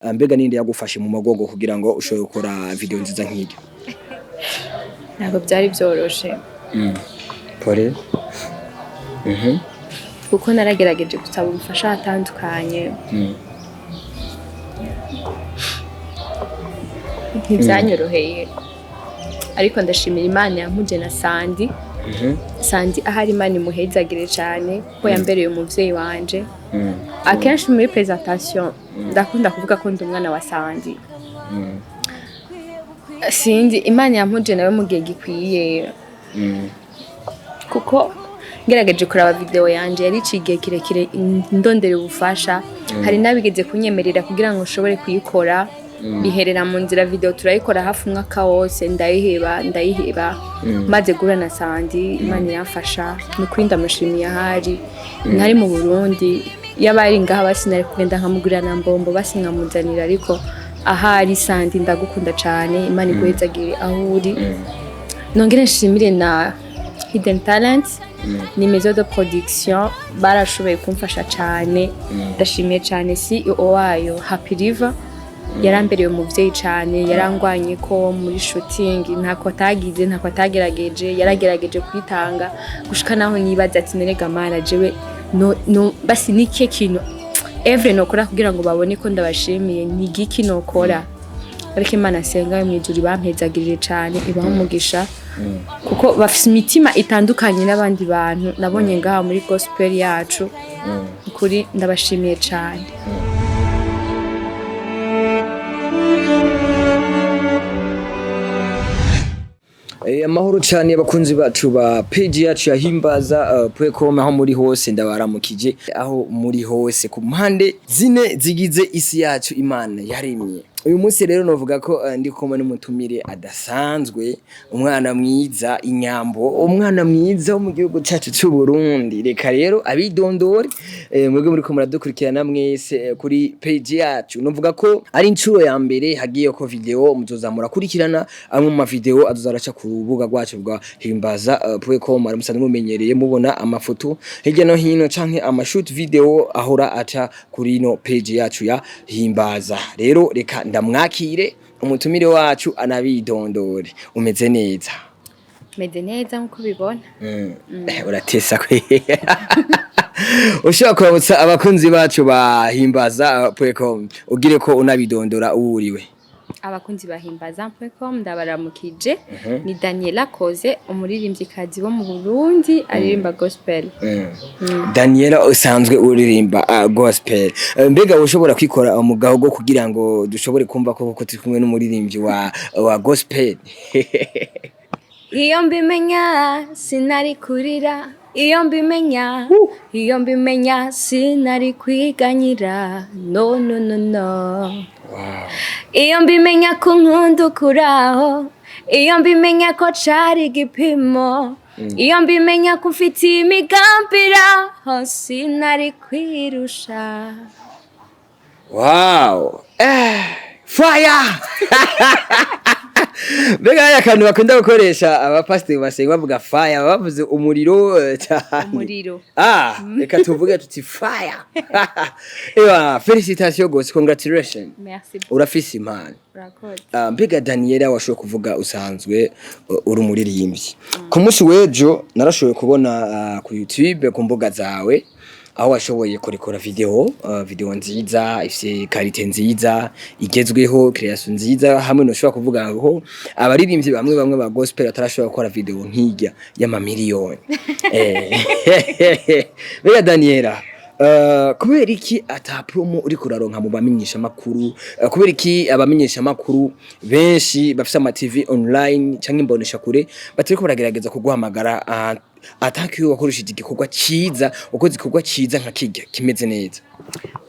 mbega ninde yagufashe mu magogo kugira ngo ushobore gukora video nziza nk'iryo? Ntabwo byari byoroshe. Pore. Kuko naragerageje gusaba ubufasha hatandukanye. Ntibyanyoroheye. Ariko ndashimira Imana yampuje na Sandi. Sandi ahari Imana imuhezagire cyane ko yambereye umuvyeyi wanje. Akenshi muri presentation ndakunda kuvuga ko ndi umwana wa Sandi. Sindi Imana yampuje nawe mu gihe gikwiye. Kuko ngerageje kuraba video yanje yari cigiye kirekire ndondera ubufasha. Hari nabigeze kunyemerera kugira ngo ushobore kuyikora. Biherera mu nzira video turayikora hafi umwaka wose ndayiheba maze gura na Sandi Imana yamfasha nukuri ndamushimiye ahari ntari mu Burundi yabari ngaha basinari kugenda nkamugurira na mbombo basinkamuzanira ariko ahari Sandi ndagukunda cyane Imana iguhezagire aho uri nongere nshimire na Hidden Talents ni maison de production barashoboye kumfasha cyane ndashimiye cyane CEO wayo Happy River yarambereye umuvyeyi cyane yarangwanye ko muri shooting ntako tagize ntako tagerageje yaragerageje kwitanga gushika naho nibaza ati nerega mana jewe no basi nike kintu every nokora kugira ngo babone ko ndabashimiye ni giki nokora ariko Imana senga mu ijuru bampezagirije cyane ibaho umugisha kuko bafise imitima itandukanye n'abandi bantu nabonye ngaha muri gospel yacu kuri ndabashimiye cyane. Amahoro cyane abakunzi bacu ba page yacu yahimbaza.com aho muri hose ndabaramukije aho muri hose ku mpande zine zigize isi yacu Imana yaremye. Uyu munsi rero novuga ko ndi kumwe n'umutumire adasanzwe umwana mwiza inyambo umwana mwiza wo mu gihugu cyacu cy'u Burundi reka rero abidondore mwebwe muri ko muradukurikirana mwese kuri page yacu novuga ko ari incuro ya mbere hagiye ko video muzozamura kurikirana amwe mu video azozaraca ku rubuga rwacu rwa himbaza.com aramusanzwe mumenyereye mubona amafoto hirya no hino canke amashoot video ahora aca kuri no page yacu ya himbaza rero reka ndamwakire umutumire wacu anabidondore umeze neza meze neza nkuko bibona uratesa kwe ushaka kurabutsa abakunzi bacu bahimbaza.com ugire ko unabidondora uwuriwe abakunzi bahimbaza.com ndabaramukije ni Daniella Koze umuririmbyikazi wo mu Burundi aririmba gospel. Daniella usanzwe uririmba gospel mbega ushobora kwikora umugaho kugira ngo dushobore kumva ko turi kumwe n'umuririmbyi wa gospel. Iyo mbimenya sinari kurira iyo mbimenya sinari kwiganyira no iyo mbimenya ko nkunda kuraho iyo mbimenya ko cari igipimo iyo mbimenya ko mfite imigambira sinari kwirusha. Wow fire Bega yakantu bakunda gukoresha abapasiteri basenga bavuga fire bavuze umuriro cyane. Umuriro. Reka tuvuge tuti fire. Félicitations gose congratulations. Merci. Urafise impano. Urakoze. Mbega Daniella washoboye kuvuga usanzwe uri umuririmbyi. Ku munsi wejo narashoboye kubona ku YouTube ku mbuga zawe aho washoboye kurekora video nziza ifite quality nziza igezweho creation nziza hamwe no shobora kuvuga ngo abaririmbyi bamwe ba gospel atarashobora gukora video nk'ijya y'amamiliyoni. Bega Daniella kubera iki ata promo uri kuraronka mu bamenyesha makuru kubera iki abamenyesha makuru benshi bafite ama TV online cyangwa imbonesha kure batariko baragerageza kuguhamagara ataki wakoresheje igikorwa cyiza ukoze igikorwa cyiza nka kijya kimeze neza.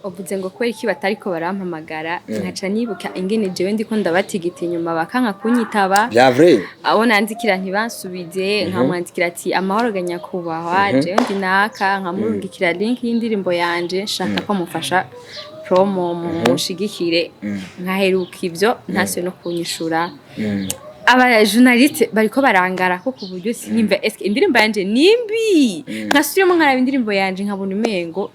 Uvuze ngo kweri ki batariko barampamagara nkaca nibuka ingene jewe ndiko ndabatigita inyuma bakanka kunyitaba bya vrai abo nandikira ntibansubize nkamwandikira ati amahoro ganyakubahwa jewe ndi naka nkamurungikira link y'indirimbo yanje shaka ko mufasha promo mushigikire nkaheruka ivyo ntase no kunyishura. Aba journaliste bariko barangara ko kuburyo sinimba eske indirimbo yanje nimbi nkasubiremo nkaraba indirimbo yanje nkabona umengo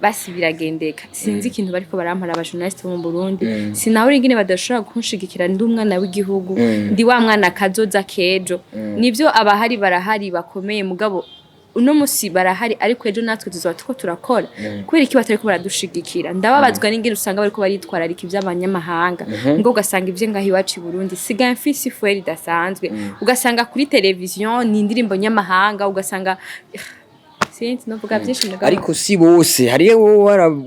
basi biragendeka sinzi ikintu bariko barampara abajournaliste bo mu Burundi sinawe ingene badashobora kunshigikira ndi umwana w'igihugu ndi wa mwana kazoza kejo nivyo abahari barahari bakomeye mugabo uno musi barahari ariko ejo natwe tuzoba tuko turakora kubera iki batariko baradushigikira ndababazwa n'ingene usanga bariko baritwararika ivy'abanyamahanga ngo ugasanga ivyo ngaho iwacu i Burundi siga mfisi fueri dasanzwe ugasanga kuri television ni indirimbo nyamahanga ugasanga sinzi novuga byinshi mugabo ariko si bose hariye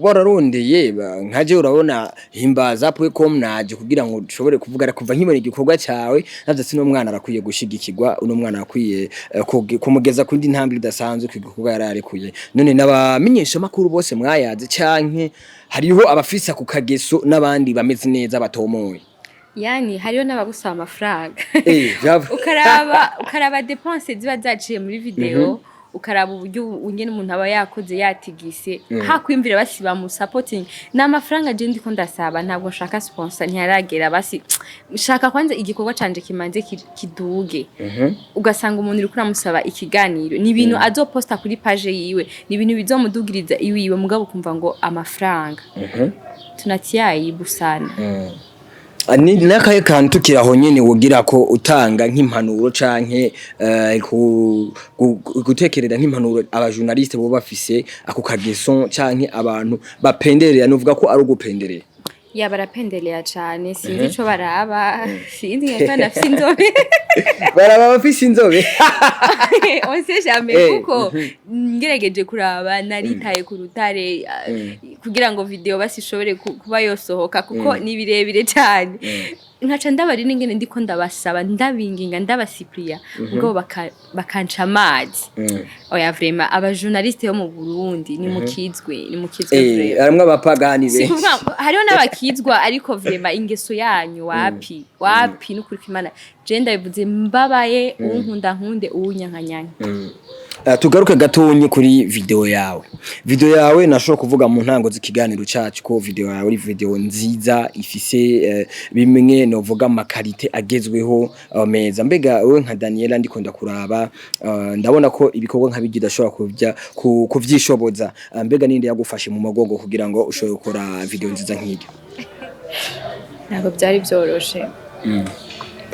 wararondeye nkaje urabona himbaza.com naje kugira ngo ushobore kuvuga kuva nkibona igikorwa cyawe navyo sino mwana arakwiye gushigikirwa uno mwana akwiye kumugeza kundi ntambwe idasanzwe kwigikorwa yararekuye none nabamenyesha makuru bose mwayaze canke hariho abafisa ku kageso nabandi bameze neza batomoye yani hariyo n'abagusaba amafaranga ukaraba dépenses ziba zaciye muri video ukaraba uburyo ungene umuntu aba yakoze yatigise hakwimvira basiba mu supporting n'amafaranga je ndiko ndasaba ntabwo nshaka sponsor ntiyaragera basi shaka kwanza igikorwa canje kimanze kiduge ugasanga umuntu uri kuramusaba ikiganiro ni ibintu azoposta kuri page yiwe ni ibintu bizomudugiriza iwiwe mugabo kumva ngo amafaranga tunatiyayi busana ni nakaye kantu kiraho nyene wogira ko utanga nk'impanuro canke gutekerera nk'impanuro abajournaliste bo bafise ako kageso canke abantu bapenderera nuvuga ko ari ugupenderera ya barapendelea cyane sinzi ico baraba sinzi nkana afise inzobe baraba bafise inzobe on sait jamais kuko ngerageje kuraba naritaye ku rutare kugira ngo video basishobore kuba yosohoka kuko ni birebire cyane nkaca ndabari n'ingene ndiko ndabasaba ndabinginga ndabasipriya ngo bakanca amazi oya vraiment abajournaliste bo mu Burundi ni mukizwe vraiment arimwe abapagani be hariho n'abakizwa ariko vraiment ingeso yanyu wapi n'ukuri kw'Imana je ndabivuze mbabaye unkunda nkunde uwunyankanyanya tugaruke gatonye kuri video yawe nashobora kuvuga mu ntango z'ikiganiro cyacu ko video yawe ari video nziza ifise bimwe novuga makarite agezweho meza mbega wewe nka Daniella ndiko ndakuraba ndabona ko ibikorwa nka bigira ashobora kuvyishoboza mbega ninde yagufashe mu magongo kugira ngo ushobore gukora video nziza nk'iryo ntabwo byari byoroshe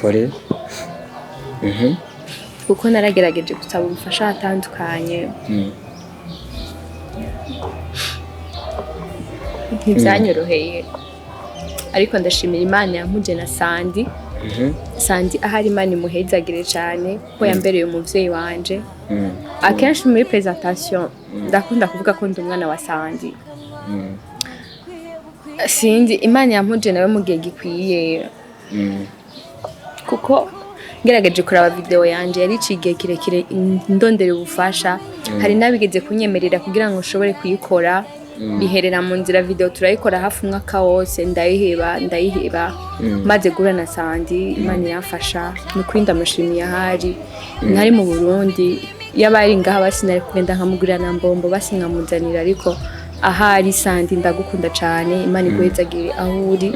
pore kuko naragerageje gusaba ubufasha hatandukanye ntibyanyoroheye ariko ndashimira Imana yampuje na Sandi ahari Imana imuhezagire cyane ko yambereye umuvyeyi wanje akenshi muri presentation ndakunda kuvuga ko ndi umwana wa Sandi sinzi Imana yampuje nawe mu gihe gikwiye kuko ngerageje kuraba video yanje yari cigiye kirekire ndondera ubufasha hari nabigeze kunyemerera kugira ngo ushobore kuyikora biherera mu nzira video turayikora hafi umwaka wose ndayiheba maze gura na Sandi Imana yafasha nukuri ndamushimiye ahari ntari mu Burundi yabari ngaha basinari kugenda nkamugurira na mbombo basinkamuzanira ariko ahari Sandi ndagukunda cyane Imana iguhezagire aho uri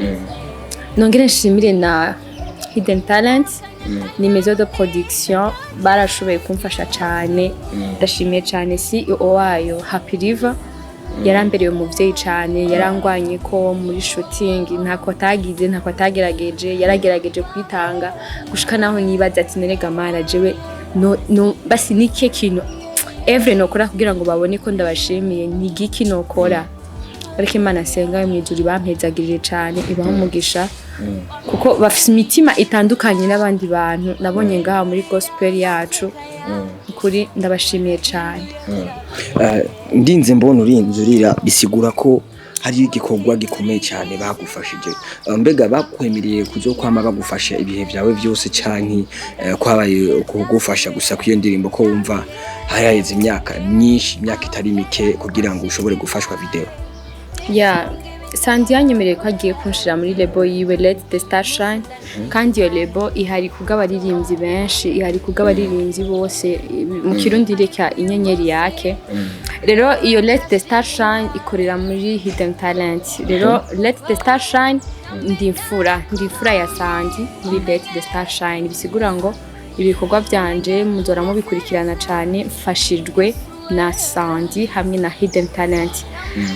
nongere nshimire na Hidden Talents ni maison de production barashoboye kumfasha cyane ndashimiye cyane CEO wayo Happy River yarambereye umuvyeyi cyane yarangwanye ko muri shooting ntako atagerageje yaragerageje kwitanga gushika naho nibaza ati nerega mana jewe no basi nike kino every nokora kugira ngo babone ko ndabashimiye ni giki nokora ariko Imana senga mu ijuru bampezagirire cyane ibaho umugisha kuko bafise imitima itandukanye n'abandi bantu nabonye ngaha muri gospel yacu kuri ndabashimiye cyane ndinze mbona urinzurira bisigura ko hari igikorwa gikomeye cyane bagufashije mbega bakwemereye kuzokwama bagufasha ibihe byawe byose canke kwabaye kugufasha gusa kwiyo ndirimbo ko wumva hayaheze imyaka myinshi imyaka itari mike kugira ngo ushobore gufashwa video Sandi yanyemereye ko agiye kunshira muri label yiwe Let the Star Shine kandi iyo label ihari kugabaririmbyi benshi ihari kugabaririmbyi bose mu kirundi reka inyenyeri yake rero iyo Let the Star Shine ikorera muri Hidden Talents rero Let the Star Shine ndimfura ya Sandi muri Let the Star Shine bisigura ngo ibikorwa byanje muzora mu bikurikirana cyane mfashijwe na Sandy hamwe na Hidden Talent.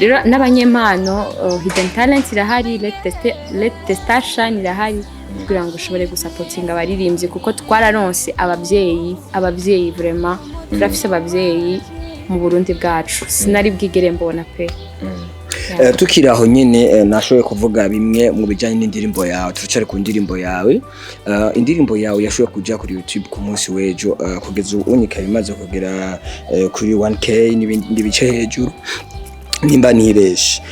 Rero n'abanyempano Hidden Talent irahari, Let the Star Shine irahari kugira ngo ushobore gusupportinga abaririmbyi kuko twararonse abavyeyi vraiment turafise abavyeyi mu Burundi bwacu sinari bwigere mbona pe. Tukiri aho nyene nashoboye kuvuga bimwe mu bijanye n'indirimbo yawe tucare ku ndirimbo yawe indirimbo yawe yashoboye kuja kuri YouTube ku munsi wejo kugeza unyika bimaze kugera kuri 1k n'ibindi bice hejuru nimba nibeshi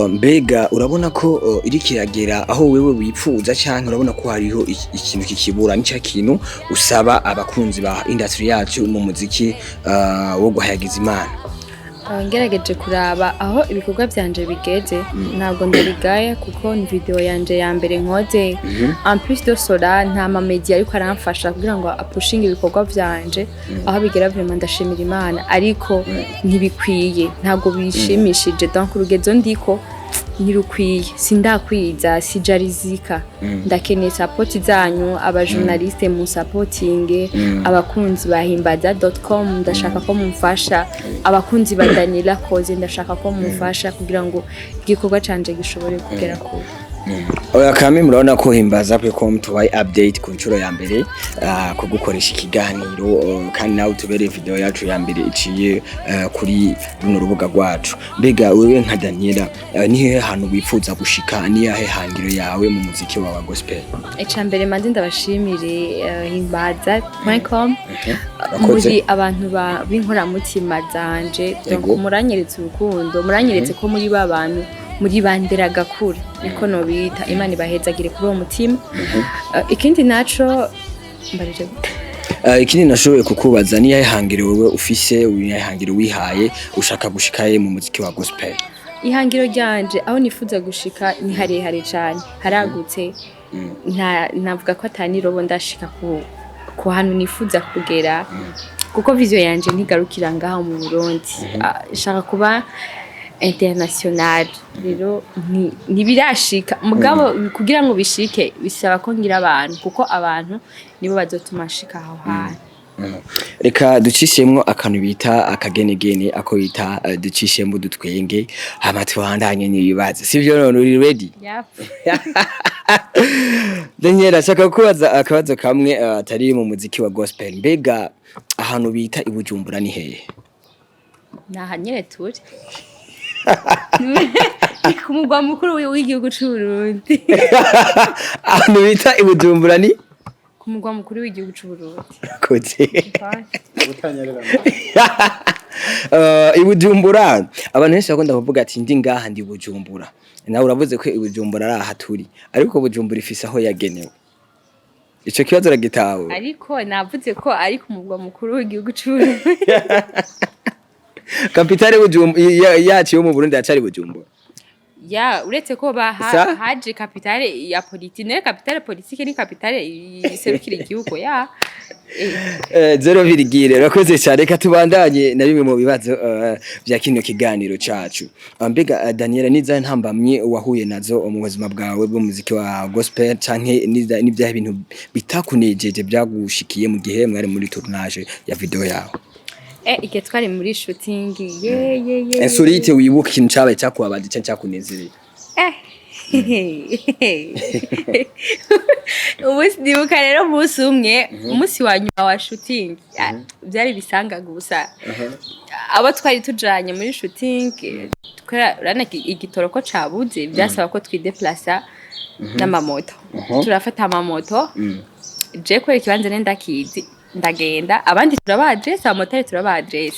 mbega urabona ko iri kiragera aho wewe wipfuza cyane urabona ko hariho ikintu kikibura n'icya kintu usaba abakunzi ba industry yacu mu muziki wo guhayagiza Imana ngerageje kuraba aho ibikorwa byanje bigeze ntabwo ndabigaya kuko ni video yanje ya mbere nkoze en plus de cela nta ma media ariko aramfasha kugira ngo apushinge ibikorwa byanje aho bigera vraiment ndashimira Imana ariko ntibikwiye ntabwo bishimishije donc urugezo ndiko ntirukwiye sindakwiza sijarizika ndakeneye support zanyu aba journaliste mu supporting abakunzi ba himbaza.com ndashaka ko mumfasha abakunzi ba Daniella Koze ndashaka ko mumfasha kugira ngo igikorwa canje gishobore kugera ku oya kame murabona ko himbaza.com tubaye update ku ncuro ya mbere ko gukoresha ikiganiro kandi nawe tubere video yacu ya mbere iciye kuri runo rubuga rwacu mbega wewe nka Daniella nihe hantu wifuza gushika niyahe hangiro yawe mu muziki wa gospel eca mbere mandi ndabashimire himbaza.com muri abantu b'inkora mutima zanje donc muranyeretse urukundo muranyeretse ko muri babantu muri bandera gakura niko no bita Imana ibahezagire kuri uwo mutima ikindi naco mbarije ikindi nashoboye kukubaza niyahe hangiro wewe ufise niyahe hangiro wihaye ushaka gushikaye mu muziki wa gospel ihangiro ryanje aho nifuza gushika ni harehare cyane haragutse navuga ko atani robo ndashika ku hantu nifuza kugera kuko vision yanje ntigarukira ngaho mu Burundi shaka kuba international rero ntibirashika mugabo kugira ngo bishike bisaba ko ngira abantu kuko abantu nibo bazotuma shika aho hantu reka ducishemwo akantu bita akagenegene ako bita ducishemwo dutwenge hama twandanye n'ibibazo sivyo none uri ready Daniella shaka kubaza akabazo kamwe atari mu muziki wa gospel mbega ahantu bita ibujumbura ni hehe nahanyere turi kumugwa mukuru w'igihugu cy'u Burundi ahantu bita ibujumbura ni kumugwa mukuru w'igihugu cy'u Burundi Koze ibujumbura abantu benshi bakunda kuvuga ati ndi ngaha ndi ibujumbura nawe uravuze ko ibujumbura ari aha turi ariko ibujumbura ifise aho yagenewe ico kibazo ragitawe ariko navuze ko ari kumugwa mukuru w'igihugu cy'u Burundi kapitale yacu yo mu Burundi yacari Bujumbura ya uretse ko haje kapitale ya politike kapitale politique ni kapitale iserukira igihugu ya zero virgile rakoze cyane katubandanye na bimwe mu bibazo bya kino kiganiro cacu mbega Daniella niza ntambamye wahuye nazo mu buzima bwawe bwo muziki wa gospel canke n'ibya bintu bitakunejeje byagushikiye mu gihe mwari muri tournage ya video yawe ike twari muri shooting Ensurite wibuka ikintu cyabaye cyakubabaje cyane cyakunezereye ndibuka rero umunsi wa nyuma wa shooting byari bisanga gusa abo twari tujanye muri shooting urana igitoro ko cabuze byasaba ko twideplaça n'amamoto turafata amamoto je kwera ikibanza nendakizi ndagenda abandi turaba address abamotari turaba address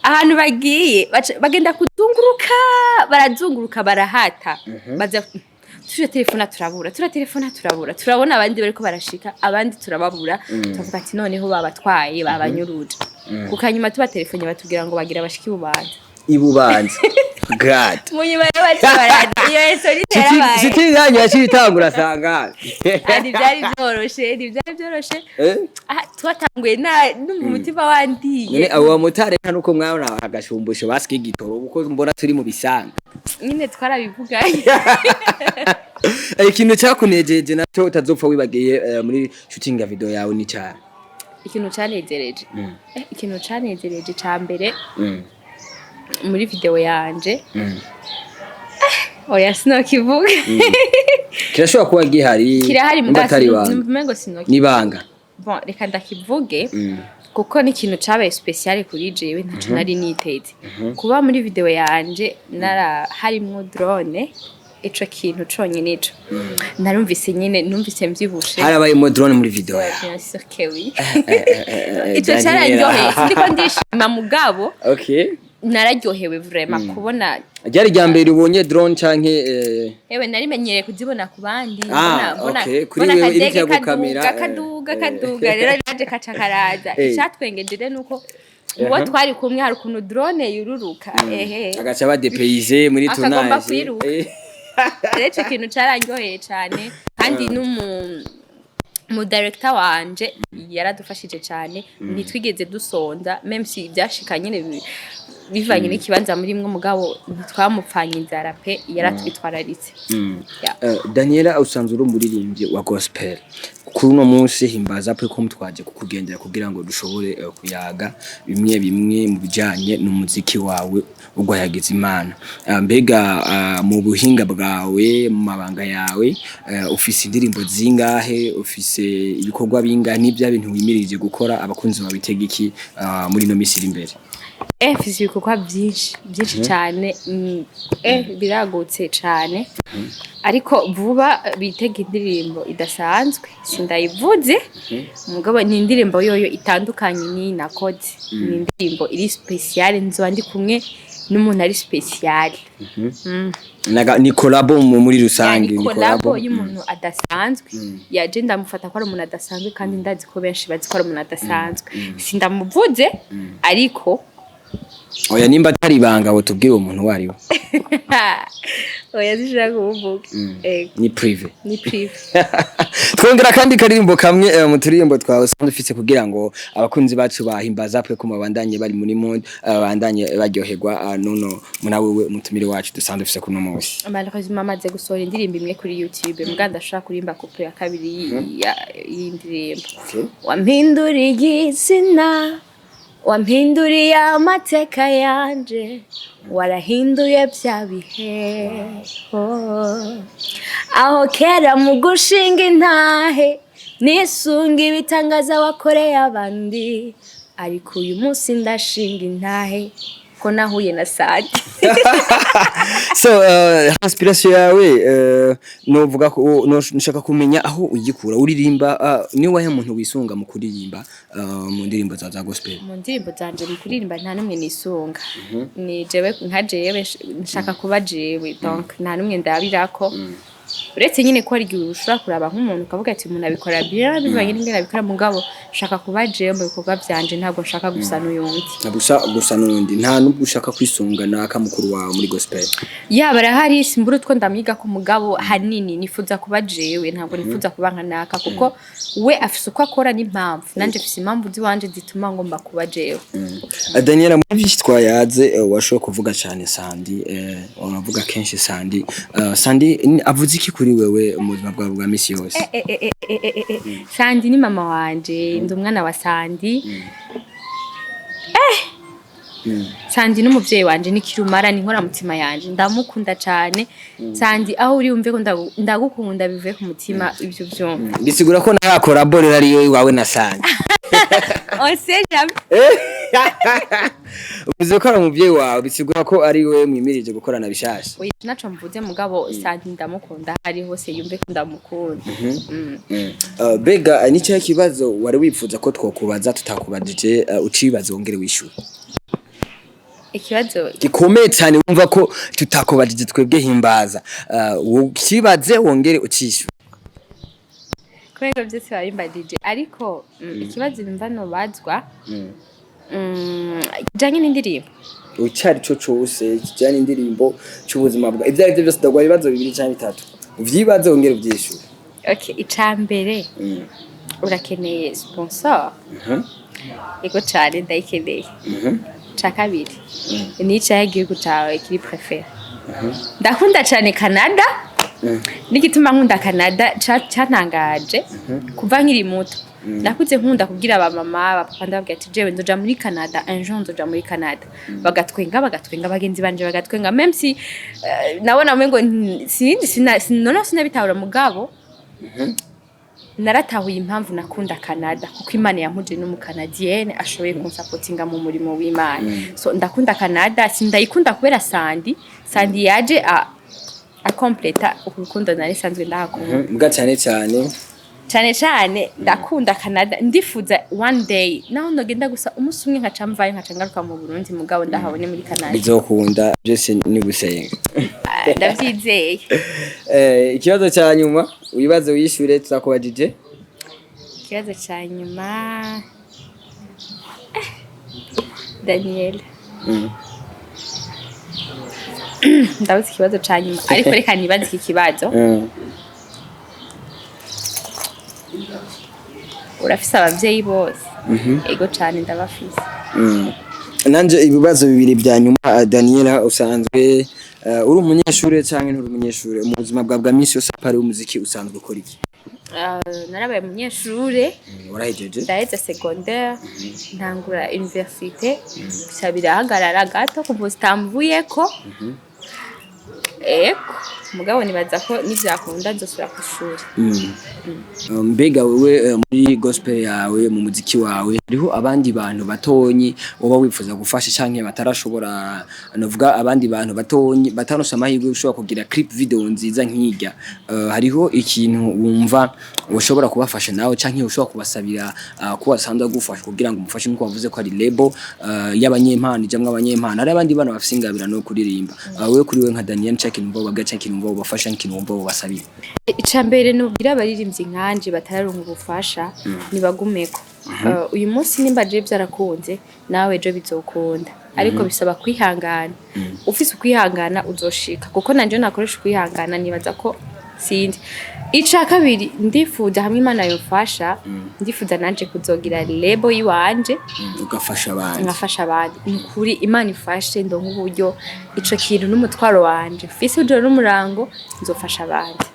ahantu bagiye bagenda barazunguruka barahata baza telefona turabura turabona abandi bariko barashika abandi turababura tuvuga ati noneho babatwaye babanyuruje kukanyuma tuba telefone batubwira ngo bagira bashiki ibubanza God munyuma y'abatarade iyo solite yarabaye siti yanyu yacitangura sanga andi byari byoroshe twatanguye n'umutima wandi nyine abo motare ntanuko mwabona agashumbusho baske igitoro uko mbona turi mu bisanga nyine twarabivuganye ikintu cyakunejeje naco utazopfa wibagiye muri shooting ya video yawe ni cyane ikintu canezereje ikintu canezereje ca mbere muri video yanje oya sinokivuga kirashobora kuba gihari kirahari mbatari sinokivuga nibanga bon reka ndakivuge kuko ni ikintu cabaye special kuri jewe ntaco nari niteze kuba muri video yanje harimwo drone ico kintu conyene ico narumvise nyine numvise mvyibushe harabaye mo drone muri video ya bien sûr que oui ico cyararyoheye ndiko ndishima mugabo okay nararyohewe vraiment kubona ryari rya mbere ubonye drone canke ewe narimenyereye kuzibona ku bandi mbona kuri wewe iri cyo gukamera kaduga rero yaje kaca karaza icyatwengeje nuko uwo twari kumwe hari ukuntu drone yururuka agaca badepayise muri tournage rero ikintu cararyoheye cyane kandi mu director wanje yaradufashije cyane nitwigeze dusonda même si byashika nyine bivanye n'ikibanza muri mwe mugabo ntitwamupfanye inzara pe yaratwitwararitse Daniella usanzwe uri umuririmbyi wa gospel kuri uno munsi himbaza pe ko mutwaje kukugendera kugira ngo dushobore kuyaga bimwe mu bijanye n'umuziki wawe ubwo yagize Imana mbega mu buhinga bwawe mu mabanga yawe ufise indirimbo zingahe ufise ibikorwa bingahe n'ibya bintu wimirije gukora abakunzi babitega iki muri no misiri imbere fisi ibikorwa byinshi cyane biragutse cyane ariko vuba bitega indirimbo idasanzwe sindayivuze mugabo ni indirimbo yoyo itandukanye ni na Koze ni indirimbo iri special nzo ndi kumwe n'umuntu ari special ni collabo muri rusange ni collabo y'umuntu adasanzwe yaje ndamufata ko ari umuntu adasanzwe kandi ndazi ko benshi bazikora umuntu adasanzwe sindamuvuze ariko oya nimba atari banga wo tubwire umuntu wariwe oya zishaka kuvuga ni privé twongera kandi karirimbo kamwe mu turirimbo twawe dufite kugira ngo abakunzi bacu bahimbaza pwe ko mabandanye bari muri monde bandanye baryoherwa nono munawewe umutumire wacu dusanzwe dufite kuno munsi malheureusement amaze gusohora indirimbo imwe kuri YouTube muganda ashaka kurimba couple ya kabiri y'indirimbo wampinduriye izina wampinduriye amateka yanje warahinduye bya bihe aho kera mu gushinga intahe nisunga ibitangaza wakoreye abandi ariko uyu munsi ndashinga intahe ko nahuye na Sadi so inspiration yawe novuga ko nshaka kumenya aho ugikura uririmba ni wahe muntu wisunga mu kuririmba mu ndirimbo za gospel mu ndirimbo zanje mu kuririmba nta numwe nisunga ni jewe nka jewe nshaka kuba jewe donc nta numwe ndabirako uretse nyine ko ari ushobora kuraba nk'umuntu ukavuga ati umuntu abikora bien bivanye n'ingene abikora mugabo shaka kuba jewe mu bikorwa byanje ntabwo nshaka gusa n'uyundi gusa n'undi nta nubwo ushaka kwisunga naka mukuru wawe muri gospel barahari simbura utwo ndamiga ku mugabo hanini nifuza kuba jewe ntabwo nifuza kuba nka naka kuko we afise uko akora n'impamvu nanje afise impamvu ziwanje zituma ngomba kuba jewe Daniella muri byinshi twayaze washoboye kuvuga cyane Sandi wanavuga kenshi Sandi avuze iki kuri wewe mu buzima bwawe bwa misi yose Sandi ni mama wanje ndi umwana wa Sandi Sandi n'umuvyeyi wanje ni kirumara ni nkora mutima yanje ndamukunda cyane Sandi aho uri umve ko ndagukunda bivuye ku mutima ibyo byombi bisigura ko narakora borera ari wewe wawe na Sandi uvuze ko ari umuvyeyi wawe bisigura ko ari wewe mwimirije gukorana bishasha oya naco mvuze mugabo Sandi ndamukunda hari hose yumve ko ndamukunda bega ni cyo kibazo wari wifuza ko twokubaza tutakubajije ucibaza wongere wishura ikibazo gikomeye cyane wumva ko tutakubajije twebwe himbaza ukibaze wongere ucishyura kwego byose barimbadije ariko ikibazo nimba no bazwa janye n'indirimbo ucyari cyo cyose kijanye n'indirimbo cy'ubuzima bwa ibyo byose dagwa ibibazo 2 cyangwa 3 uvyibaze wongere uvyishyura okay icambere urakeneye sponsor ego cyane ndayikeneye cha kabiri ni cyahe gihugu cyawe kiri préféré ndakunda cyane Canada nikituma nkunda Canada cyanangaje kuva nkiri muto nakuze nkunda kubwira aba mama abapapa ndababwira ati jewe ndoja muri Canada un jour ndoja muri Canada bagatwenga bagenzi banje bagatwenga même si nabona mwengo sinabitahura mugabo naratahuye impamvu nakunda Canada kuko Imana yampuje n'umukanadienne ashoboye kunsapotinga mu murimo w'Imana so ndakunda Canada sindayikunda kubera Sandi yaje a completa urukundo nari sanzwe ndakunda mbwa cyane ndakunda Canada ndifuza one day naho ndogenda gusa umunsi umwe nkaca mvayo nkaca ngaruka mu Burundi mugabo ndahabone muri Canada bizokunda byose ni gusenga ndabyizeye ikibazo cya nyuma wibaze wishure tuzakubajije ikibazo cya nyuma Daniella ndabaza ikibazo cya nyuma ariko reka nibaze iki kibazo urafise abavyeyi bose ego cyane ndabafise nanje ibibazo bibiri bya nyuma Daniella usanzwe uri umunyeshure cyangwa nturi umunyeshure mu buzima bwa misi yose pari umuziki usanzwe ukora iki narabaye umunyeshure warahejeje ndaheze secondaire ntangura université bisabira hagarara gato kuva zitamvuyeko eko mugabo nibaza ko nivyakunda nzosura ku ishuri mbega wewe muri gospel yawe mu muziki wawe hariho abandi bantu batonyi uba wifuza gufasha canke batarashobora novuga abandi bantu batonyi bataronse amahirwe ushobora kugira clip video nziza nk'irya hariho ikintu wumva ushobora kubafasha nawe canke ushobora kubasabira ko wasanzwe gufasha kugira ngo umufashe nko wavuze ko ari label y'abanyempano ijamwe abanyempano hari abandi bana bafise ingabira no kuririmba wewe kuri we nka Daniella Chaki numva bagaca kintu umva bafasha kintu umva basabira icambere nubwira abaririmbyi nkanje batararonka ubufasha nibagumeko uyu munsi nimba je byarakunze nawe ejo bizokunda ariko bisaba kwihangana ufise kwihangana uzoshika kuko nanje nakoresha kwihangana nibaza ko sindi ica kabiri ndifuza hamwe Imana yofasha ndifuza nanje kuzogira label yiwanje ngafasha abandi nkuri Imana ifashe ndo nk'uburyo ico kintu n'umutwaro wanje fise ujoro n'umurango nzofasha abandi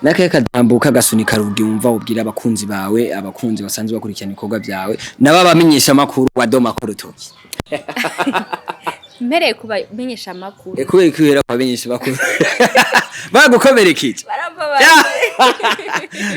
nakaye kadambuka gasunika rudi umva ubwira abakunzi bawe abakunzi basanzwe bakurikirana ibikorwa byawe naba bamenyesha makuru wa doma korotoki Mbere kubamenyesha makuru kubera kwihera kubamenyesha makuru bagukomerekeje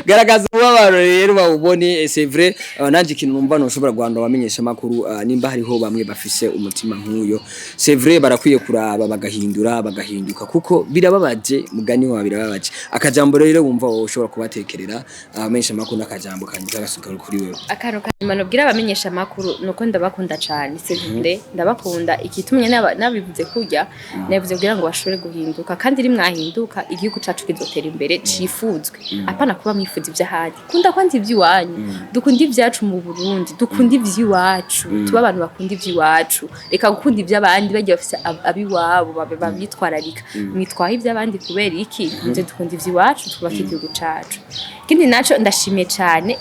garagaza ubabaro rero bawubone c'est vrai nanje ikintu numva no ushobora Rwanda bamenyesha makuru nimba hariho bamwe bafise umutima nk'uyo c'est vrai barakwiye kuraba bagahinduka kuko birababaje mugani wa birababaje akajambo rero wumva ushobora kubatekerera abamenyesha makuru n'akajambo kanje kagasuka kuri wewe akaro kanyuma bwira abamenyesha makuru nuko ndabakunda cyane c'est vrai ndabakunda ikitumye nabivuze kujya nabivuze kugira ngo bashobore guhinduka kandi rimwahinduka igihugu cacu kizotera imbere cifuzwe apana kuba mwifuza iby'ahandi kunda kwanza iby'iwanyu dukunda ibyacu mu Burundi dukunda iby'iwacu tuba abantu bakunda iby'iwacu reka gukunda iby'abandi bagiye bafise abiwabo babitwararika mwitwaye iby'abandi kubera iki nje dukunda iby'iwacu twubaka igihugu cacu kindi naco ndashimiye cyane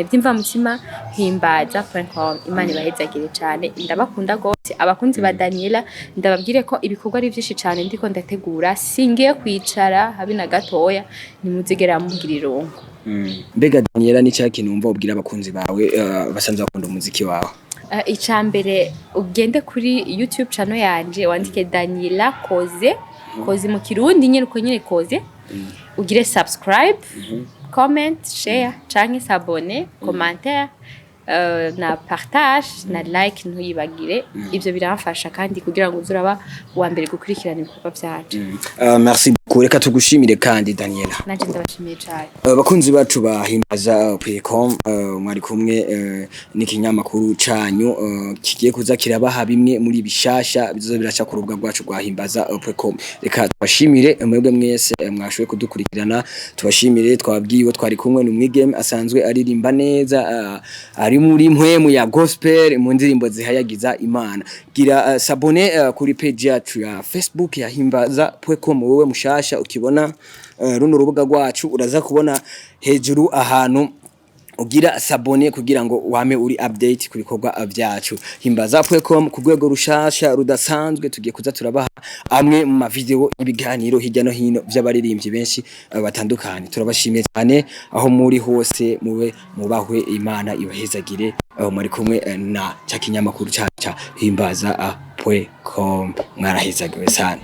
byimva mutima himbaza.com Imana ibahezagire cyane ndabakunda gose abakunzi ba Daniella ndababwire ko ibikorwa ari byinshi cyane ndiko ndategura singiye kwicara habe na gatoya nimuzigera mugira irongo mbega Daniella ni cyaki numva ubwira abakunzi bawe basanzwe bakunda umuziki wawe icambere ugende kuri YouTube channel yanje wandike Daniella Koze mu kirundi nyine uko nyine Koze ugire subscribe comment share canke s'abonner commentaire na partage na like ntuyibagire ivyo biramfasha kandi kugira ngo uzuraba wa mbere gukurikirana ibikorwa byacu merci beaucoup reka tugushimire kandi Daniella nanje ndabashimiye cyane bakunzi bacu bahimbaza.com mwari kumwe n'ikinyamakuru canyu kigiye kuza kirabaha bimwe muri bishasha bizo biraca ku rubuga rwacu rwahimbaza.com reka tubashimire mwebwe mwese mwashoboye kudukurikirana tubashimire twabwiwe twari kumwe n'umwigeme asanzwe aririmba neza ari muri mpwemu ya gospel mu ndirimbo zihayagiza Imana gira sabone kuri page yacu ya Facebook ya himbaza.com wowe mushasha ukibona runo rubuga rwacu uraza kubona hejuru ahantu ugira sabone kugira ngo wame uri update ku bikorwa vyacu. Himbaza.com ku rwego rushasha rudasanzwe tugiye kuza turabaha amwe mu video ibiganiro hirya no hino vy'abaririmbyi benshi batandukanye. Turabashimiye cyane aho muri hose mube mubahwe Imana ibahezagire aho muri kumwe na cya kinyamakuru cya Himbaza.com mwarahezagiwe sana.